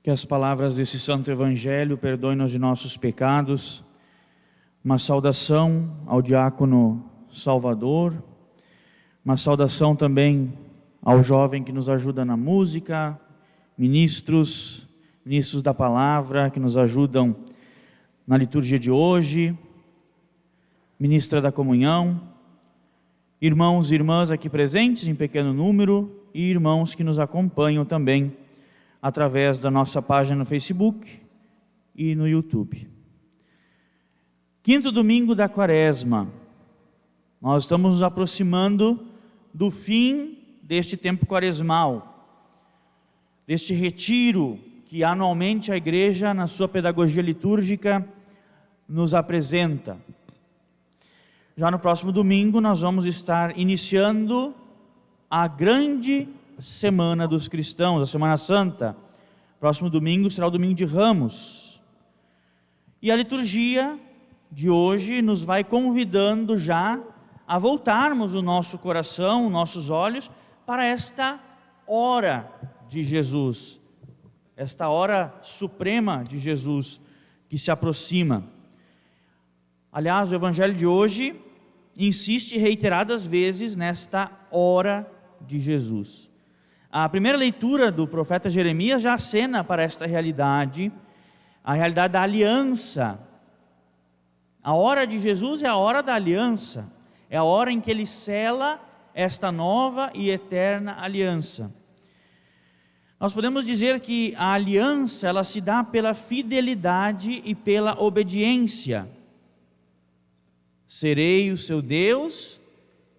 Que as palavras desse Santo Evangelho perdoem-nos de nossos pecados. Uma saudação ao diácono Salvador, uma saudação também ao jovem que nos ajuda na música, ministros da palavra que nos ajudam na liturgia de hoje, ministra da comunhão, irmãos e irmãs aqui presentes em pequeno número e irmãos que nos acompanham também através da nossa página no Facebook e no YouTube. Quinto domingo da Quaresma, nós estamos nos aproximando do fim deste tempo quaresmal, deste retiro que anualmente a Igreja, na sua pedagogia litúrgica, nos apresenta. Já no próximo domingo nós vamos estar iniciando a grande Semana dos Cristãos, a Semana Santa. Próximo domingo será o domingo de Ramos. E a liturgia de hoje nos vai convidando já a voltarmos o nosso coração, nossos olhos para esta hora de Jesus, esta hora suprema de Jesus que se aproxima. Aliás, o Evangelho de hoje insiste reiteradas vezes nesta hora de Jesus. A primeira leitura do profeta Jeremias já acena para esta realidade, a realidade da aliança. A hora de Jesus é a hora da aliança, é a hora em que ele sela esta nova e eterna aliança. Nós podemos dizer que a aliança, ela se dá pela fidelidade e pela obediência. Serei o seu Deus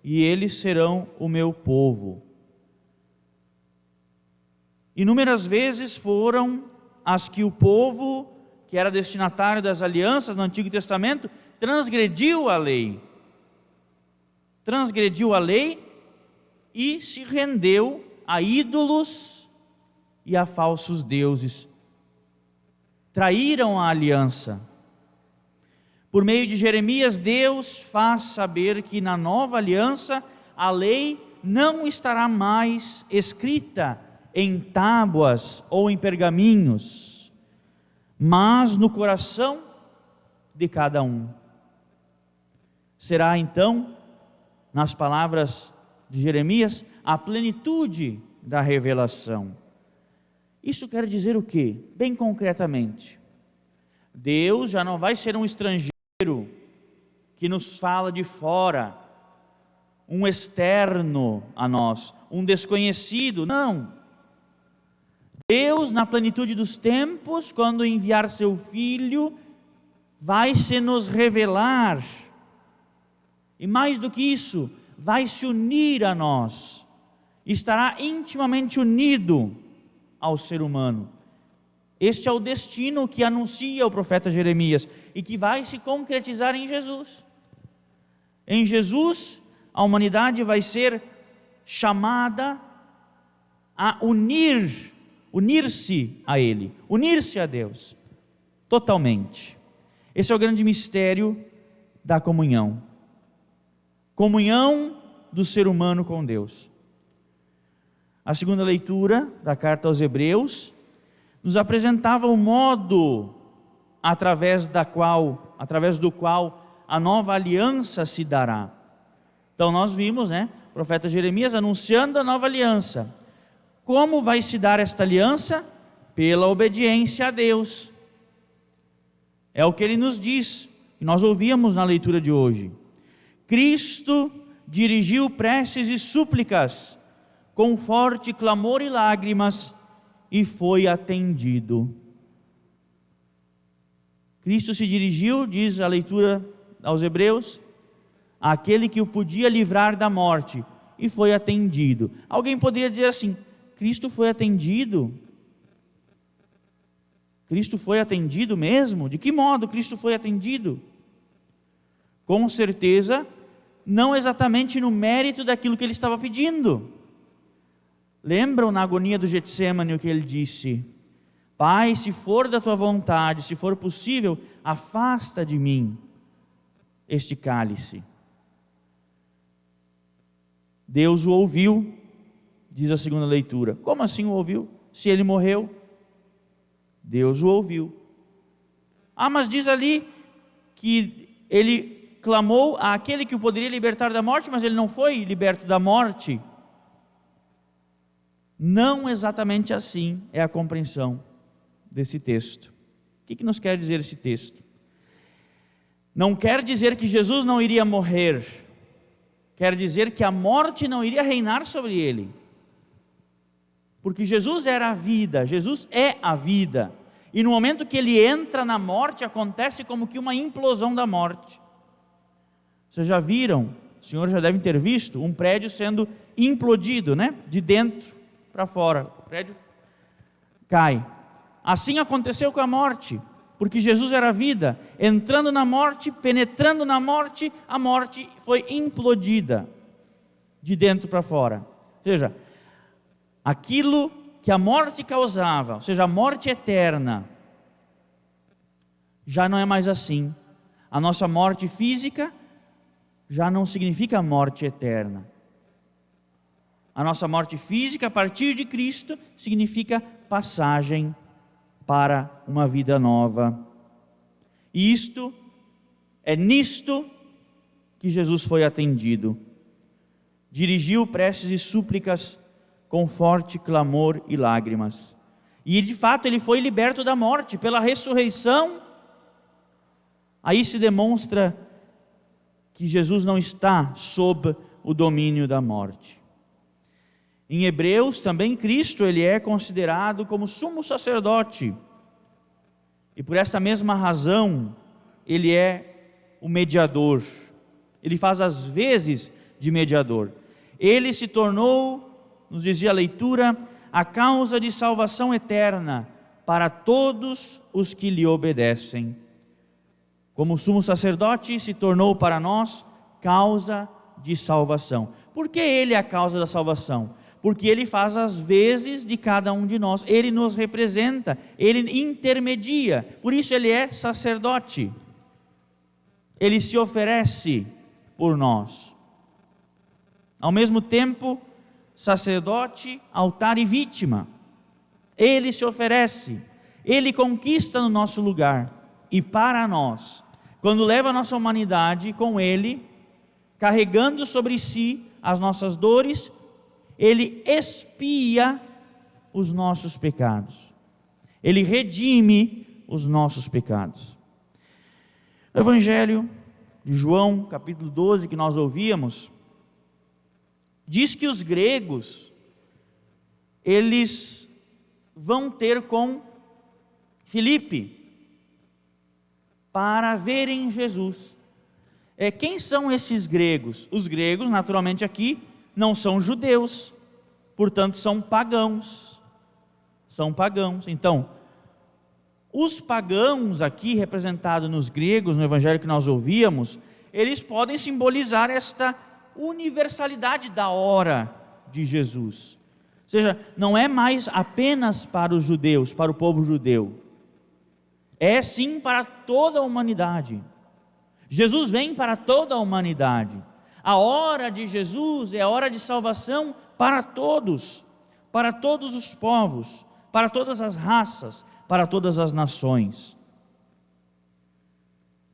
e eles serão o meu povo. Inúmeras vezes foram as que o povo, que era destinatário das alianças no Antigo Testamento, transgrediu a lei e se rendeu a ídolos e a falsos deuses. Traíram a aliança. Por meio de Jeremias, Deus faz saber que na nova aliança a lei não estará mais escrita em tábuas ou em pergaminhos, mas no coração de cada um. Será então, nas palavras de Jeremias, a plenitude da revelação. Isso quer dizer o quê? Bem concretamente, Deus já não vai ser um estrangeiro que nos fala de fora, um externo a nós, um desconhecido, não. Deus, na plenitude dos tempos, quando enviar seu Filho, vai se nos revelar, e mais do que isso, vai se unir a nós, estará intimamente unido ao ser humano. Este é o destino que anuncia o profeta Jeremias, e que vai se concretizar em Jesus. Em Jesus, a humanidade vai ser chamada a unir-se a Ele, unir-se a Deus, totalmente. Esse é o grande mistério da comunhão. Comunhão do ser humano com Deus. A segunda leitura da carta aos Hebreus nos apresentava o modo através do qual a nova aliança se dará. Então nós vimos, o profeta Jeremias anunciando a nova aliança. Como vai se dar esta aliança? Pela obediência a Deus. É o que ele nos diz, e nós ouvíamos na leitura de hoje. Cristo dirigiu preces e súplicas, com forte clamor e lágrimas, e foi atendido. Cristo se dirigiu, diz a leitura aos Hebreus, àquele que o podia livrar da morte, e foi atendido. Alguém poderia dizer assim: Cristo foi atendido? Cristo foi atendido mesmo? De que modo Cristo foi atendido? Com certeza, não exatamente no mérito daquilo que ele estava pedindo. Lembram na agonia do Getsêmani o que ele disse? Pai, se for da tua vontade, se for possível, afasta de mim este cálice. Deus o ouviu, diz a segunda leitura. Como assim o ouviu? Se ele morreu. Deus o ouviu. Mas diz ali que ele clamou àquele que o poderia libertar da morte, mas ele não foi liberto da morte. Não exatamente assim é a compreensão desse texto. O que nos quer dizer esse texto? Não quer dizer que Jesus não iria morrer, quer dizer que a morte não iria reinar sobre ele, porque Jesus era a vida, Jesus é a vida, e no momento que ele entra na morte, acontece como que uma implosão da morte. Vocês já viram, os senhores já devem ter visto, um prédio sendo implodido, né? De dentro para fora, o prédio cai. Assim aconteceu com a morte, porque Jesus era a vida, entrando na morte, penetrando na morte, a morte foi implodida, de dentro para fora. Ou seja, aquilo que a morte causava, ou seja, a morte eterna, já não é mais assim. A nossa morte física já não significa morte eterna. A nossa morte física, a partir de Cristo, significa passagem para uma vida nova. E é nisto que Jesus foi atendido. Dirigiu preces e súplicas com forte clamor e lágrimas. E de fato ele foi liberto da morte pela ressurreição. Aí se demonstra que Jesus não está sob o domínio da morte. Em Hebreus também Cristo, ele é considerado como sumo sacerdote. E por esta mesma razão, ele é o mediador. Ele faz as vezes de mediador. Ele se tornou, nos dizia a leitura, a causa de salvação eterna para todos os que lhe obedecem. Como sumo sacerdote, se tornou para nós causa de salvação. Por que ele é a causa da salvação? Porque ele faz as vezes de cada um de nós, ele nos representa, ele intermedia, por isso ele é sacerdote, ele se oferece por nós. Ao mesmo tempo, sacerdote, altar e vítima, ele se oferece, ele conquista no nosso lugar, e para nós, quando leva a nossa humanidade com ele, carregando sobre si as nossas dores, ele expia os nossos pecados. Ele redime os nossos pecados. No Evangelho de João, capítulo 12, que nós ouvíamos, diz que os gregos, eles vão ter com Filipe para verem Jesus. Quem são esses gregos? Os gregos, naturalmente aqui, não são judeus, portanto são pagãos. São pagãos. Então, os pagãos aqui representados nos gregos, no evangelho que nós ouvíamos, eles podem simbolizar esta universalidade da hora de Jesus. Ou seja, não é mais apenas para os judeus, para o povo judeu. É sim para toda a humanidade. Jesus vem para toda a humanidade. A hora de Jesus é a hora de salvação para todos os povos, para todas as raças, para todas as nações.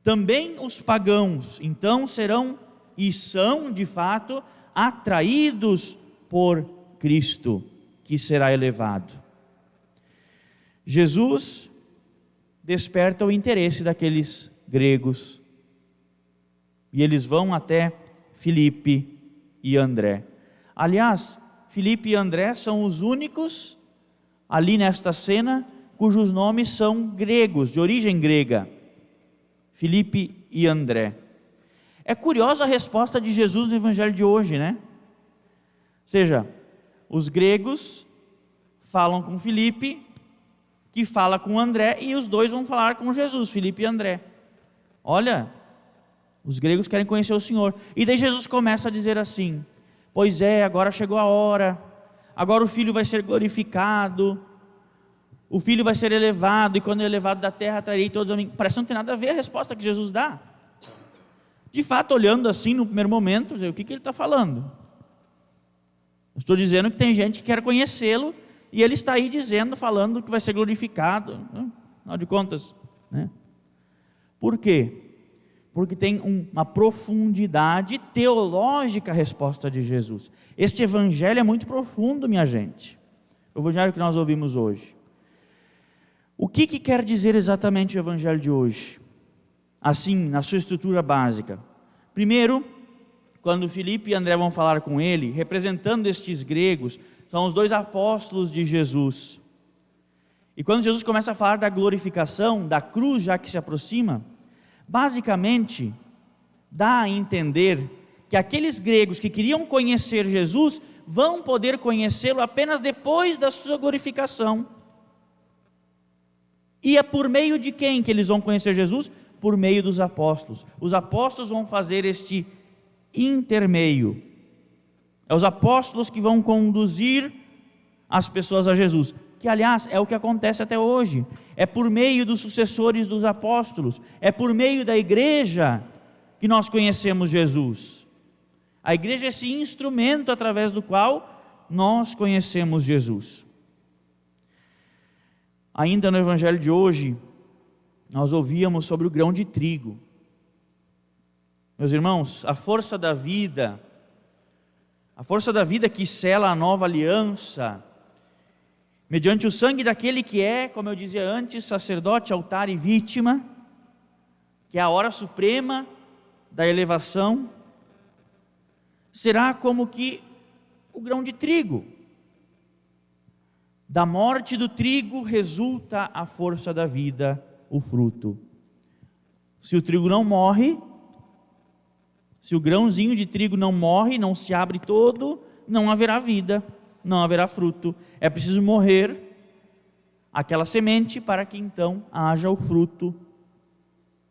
Também os pagãos, então, serão e são, de fato, atraídos por Cristo, que será elevado. Jesus desperta o interesse daqueles gregos, e eles vão até Filipe e André. Aliás, Filipe e André são os únicos ali nesta cena cujos nomes são gregos, de origem grega. Filipe e André. É curiosa a resposta de Jesus no evangelho de hoje, né? Ou seja, os gregos falam com Filipe, que fala com André, e os dois vão falar com Jesus, Filipe e André. Olha, os gregos querem conhecer o Senhor. E daí Jesus começa a dizer assim: pois é, agora chegou a hora, agora o Filho vai ser glorificado, o Filho vai ser elevado, e quando é elevado da terra, trarei todos a mim. Parece que não tem nada a ver a resposta que Jesus dá. De fato, olhando assim no primeiro momento, o que ele está falando? Eu estou dizendo que tem gente que quer conhecê-lo, e ele está aí dizendo, falando que vai ser glorificado. afinal de contas, né? Por quê? Porque tem uma profundidade teológica a resposta de Jesus. Este evangelho é muito profundo, minha gente. O evangelho que nós ouvimos hoje. O que quer dizer exatamente o evangelho de hoje? Assim, na sua estrutura básica. Primeiro, quando Filipe e André vão falar com ele, representando estes gregos, são os 2 apóstolos de Jesus. E quando Jesus começa a falar da glorificação, da cruz já que se aproxima, basicamente, dá a entender que aqueles gregos que queriam conhecer Jesus, vão poder conhecê-lo apenas depois da sua glorificação. E é por meio de quem que eles vão conhecer Jesus? Por meio dos apóstolos. Os apóstolos vão fazer este intermeio. É os apóstolos que vão conduzir as pessoas a Jesus, que aliás é o que acontece até hoje. É por meio dos sucessores dos apóstolos, é por meio da igreja que nós conhecemos Jesus. A igreja é esse instrumento através do qual nós conhecemos Jesus. Ainda no evangelho de hoje, nós ouvíamos sobre o grão de trigo. Meus irmãos, a força da vida que sela a nova aliança, mediante o sangue daquele que é, como eu dizia antes, sacerdote, altar e vítima, que é a hora suprema da elevação, será como que o grão de trigo. Da morte do trigo resulta a força da vida, o fruto. Se o trigo não morre, se o grãozinho de trigo não morre, não se abre todo, não haverá vida, não haverá fruto. É preciso morrer aquela semente para que então haja o fruto,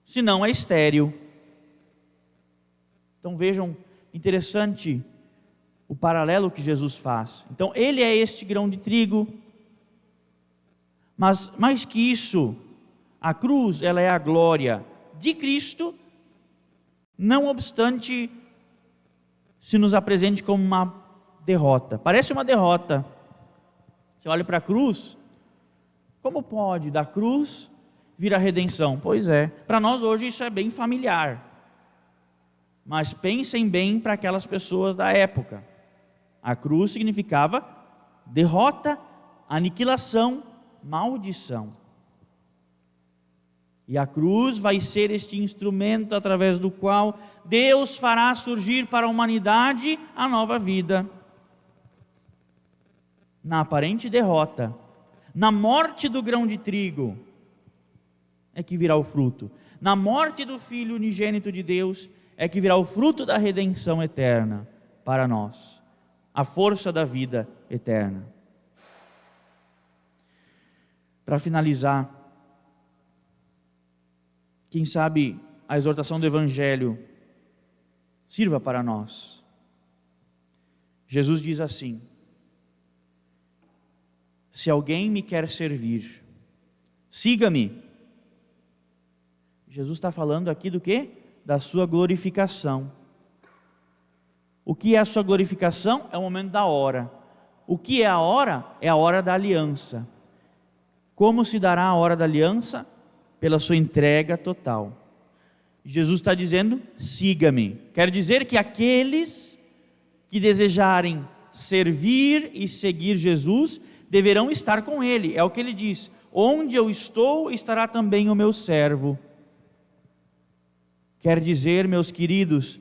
senão é estéril. Então vejam, interessante o paralelo que Jesus faz. Então ele é este grão de trigo, mas mais que isso, a cruz ela é a glória de Cristo, não obstante se nos apresente como uma derrota. Parece uma derrota. Você olha para a cruz, como pode da cruz vir a redenção? Pois é, para nós hoje isso é bem familiar. Mas pensem bem para aquelas pessoas da época. A cruz significava derrota, aniquilação, maldição. E a cruz vai ser este instrumento através do qual Deus fará surgir para a humanidade a nova vida. Na aparente derrota, na morte do grão de trigo, é que virá o fruto. Na morte do Filho unigênito de Deus, é que virá o fruto da redenção eterna para nós. A força da vida eterna. Para finalizar, quem sabe a exortação do Evangelho sirva para nós. Jesus diz assim: se alguém me quer servir, siga-me. Jesus está falando aqui do quê? Da sua glorificação. O que é a sua glorificação? É o momento da hora. O que é a hora? É a hora da aliança. Como se dará a hora da aliança? Pela sua entrega total. Jesus está dizendo, siga-me. Quer dizer que aqueles que desejarem servir e seguir Jesus, deverão estar com Ele. É o que Ele diz, onde eu estou, estará também o meu servo. Quer dizer, meus queridos,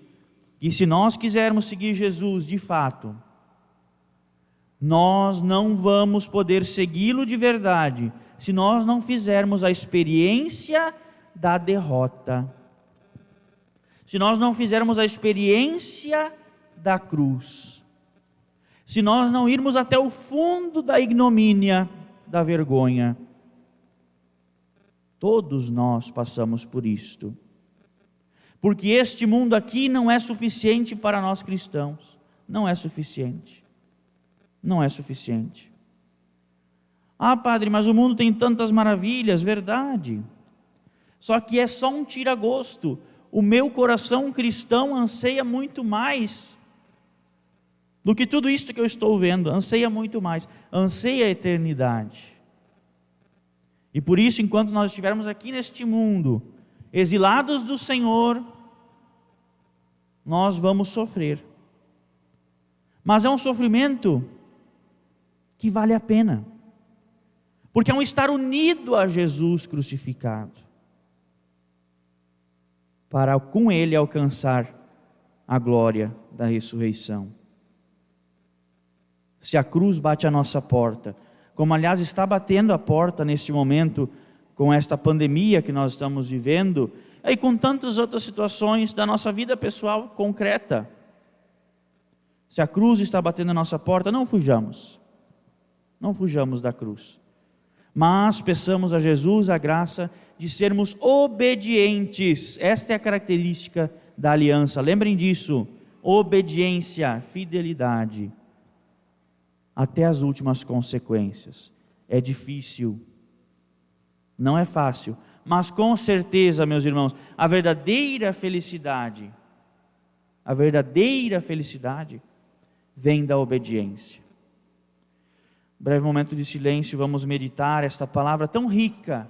que se nós quisermos seguir Jesus de fato, nós não vamos poder segui-lo de verdade, se nós não fizermos a experiência da derrota, se nós não fizermos a experiência da cruz, se nós não irmos até o fundo da ignomínia, da vergonha. Todos nós passamos por isto, porque este mundo aqui não é suficiente para nós cristãos, não é suficiente, não é suficiente. Ah, padre, mas o mundo tem tantas maravilhas, verdade, só que é só um tira-gosto. O meu coração cristão anseia muito mais do que tudo isto que eu estou vendo, anseia muito mais, anseia a eternidade. E por isso, enquanto nós estivermos aqui neste mundo, exilados do Senhor, nós vamos sofrer. Mas é um sofrimento que vale a pena, porque é um estar unido a Jesus crucificado, para com Ele alcançar a glória da ressurreição. Se a cruz bate à nossa porta, como aliás está batendo a porta neste momento, com esta pandemia que nós estamos vivendo, e com tantas outras situações da nossa vida pessoal concreta. Se a cruz está batendo a nossa porta, não fujamos da cruz, mas peçamos a Jesus a graça de sermos obedientes. Esta é a característica da aliança, lembrem disso: obediência, fidelidade, até as últimas consequências. É difícil, não é fácil, mas com certeza, meus irmãos, a verdadeira felicidade vem da obediência. Breve momento de silêncio, vamos meditar esta palavra tão rica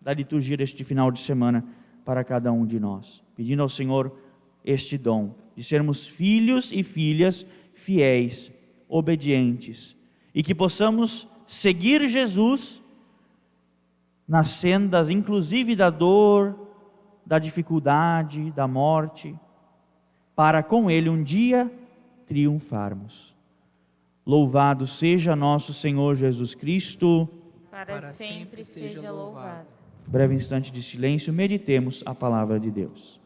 da liturgia deste final de semana para cada um de nós, pedindo ao Senhor este dom de sermos filhos e filhas fiéis, obedientes, e que possamos seguir Jesus nas sendas, inclusive da dor, da dificuldade, da morte, para com Ele um dia triunfarmos. Louvado seja nosso Senhor Jesus Cristo, para sempre seja louvado. Breve instante de silêncio, meditemos a palavra de Deus.